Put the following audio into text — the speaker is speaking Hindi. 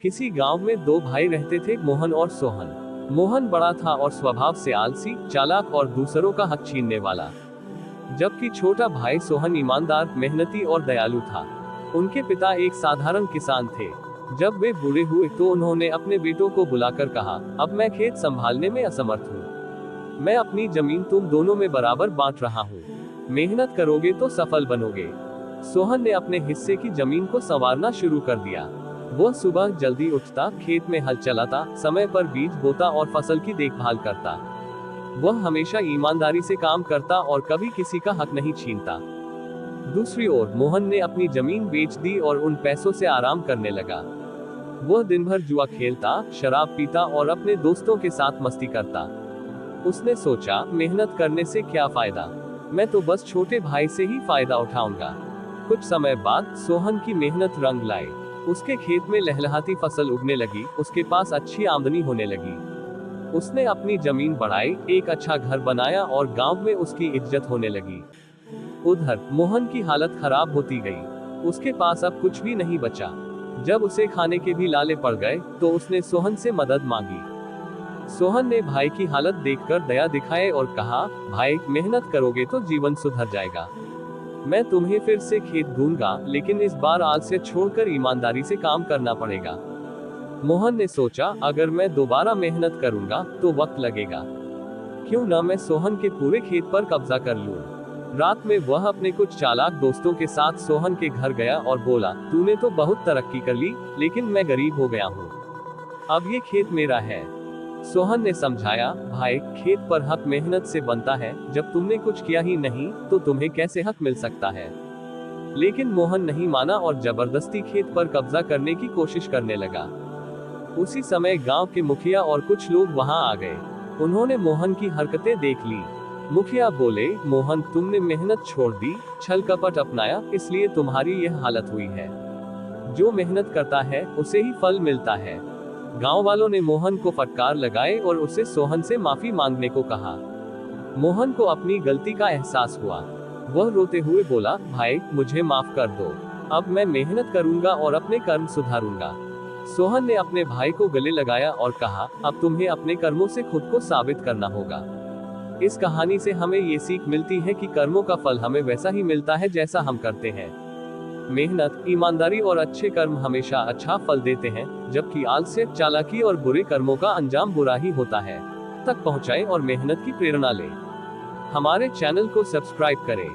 किसी गांव में दो भाई रहते थे, मोहन और सोहन। मोहन बड़ा था और स्वभाव से आलसी, चालाक और दूसरों का हक छीनने वाला, जबकि छोटा भाई सोहन ईमानदार, मेहनती और दयालु था। उनके पिता एक साधारण किसान थे। जब वे बूढ़े हुए तो उन्होंने अपने बेटों को बुलाकर कहा, अब मैं खेत संभालने में असमर्थ हूँ। मैं अपनी जमीन तुम दोनों में बराबर बांट रहा हूँ। मेहनत करोगे तो सफल बनोगे। सोहन ने अपने हिस्से की जमीन को संवारना शुरू कर दिया। वह सुबह जल्दी उठता, खेत में हल चलाता, समय पर बीज बोता और फसल की देखभाल करता। वह हमेशा ईमानदारी से काम करता और कभी किसी का हक नहीं छीनता। दूसरी ओर मोहन ने अपनी जमीन बेच दी और उन पैसों से आराम करने लगा। वह दिन भर जुआ खेलता, शराब पीता और अपने दोस्तों के साथ मस्ती करता। उसने सोचा, मेहनत करने से क्या फायदा, मैं तो बस छोटे भाई से ही फायदा उठाऊंगा। कुछ समय बाद सोहन की मेहनत रंग लाई। उसके खेत में लहलहाती फसल उगने लगी, उसके पास अच्छी आमदनी होने लगी। उसने अपनी जमीन बढ़ाई, एक अच्छा घर बनाया और गांव में उसकी इज्जत होने लगी। उधर मोहन की हालत खराब होती गई। उसके पास अब कुछ भी नहीं बचा। जब उसे खाने के भी लाले पड़ गए तो उसने सोहन से मदद मांगी। सोहन ने भाई की हालत देखकर दया दिखाए और कहा, भाई मेहनत करोगे तो जीवन सुधर जाएगा। मैं तुम्हें फिर से खेत दूंगा, लेकिन इस बार आलस्य छोड़कर ईमानदारी से काम करना पड़ेगा। मोहन ने सोचा, अगर मैं दोबारा मेहनत करूंगा तो वक्त लगेगा। क्यों न मैं सोहन के पूरे खेत पर कब्जा कर लूं। रात में वह अपने कुछ चालाक दोस्तों के साथ सोहन के घर गया और बोला, तूने तो बहुत तरक्की कर ली, लेकिन मैं गरीब हो गया हूँ। अब ये खेत मेरा है। सोहन ने समझाया, भाई खेत पर हक मेहनत से बनता है, जब तुमने कुछ किया ही नहीं तो तुम्हें कैसे हक मिल सकता है। लेकिन मोहन नहीं माना और जबरदस्ती खेत पर कब्जा करने की कोशिश करने लगा। उसी समय गांव के मुखिया और कुछ लोग वहां आ गए। उन्होंने मोहन की हरकतें देख ली। मुखिया बोले, मोहन तुमने मेहनत छोड़ दी, छल कपट अपनाया, इसलिए तुम्हारी यह हालत हुई है। जो मेहनत करता है उसे ही फल मिलता है। गांव वालों ने मोहन को फटकार लगाए और उसे सोहन से माफी मांगने को कहा। मोहन को अपनी गलती का एहसास हुआ। वह रोते हुए बोला, भाई मुझे माफ कर दो, अब मैं मेहनत करूंगा और अपने कर्म सुधारूंगा। सोहन ने अपने भाई को गले लगाया और कहा, अब तुम्हें अपने कर्मों से खुद को साबित करना होगा। इस कहानी से हमें ये सीख मिलती है कि कर्मों का फल हमें वैसा ही मिलता है जैसा हम करते हैं। मेहनत, ईमानदारी और अच्छे कर्म हमेशा अच्छा फल देते हैं, जबकि आलस्य, चालाकी और बुरे कर्मों का अंजाम बुरा ही होता है। तक पहुंचाएं और मेहनत की प्रेरणा लें। हमारे चैनल को सब्सक्राइब करें।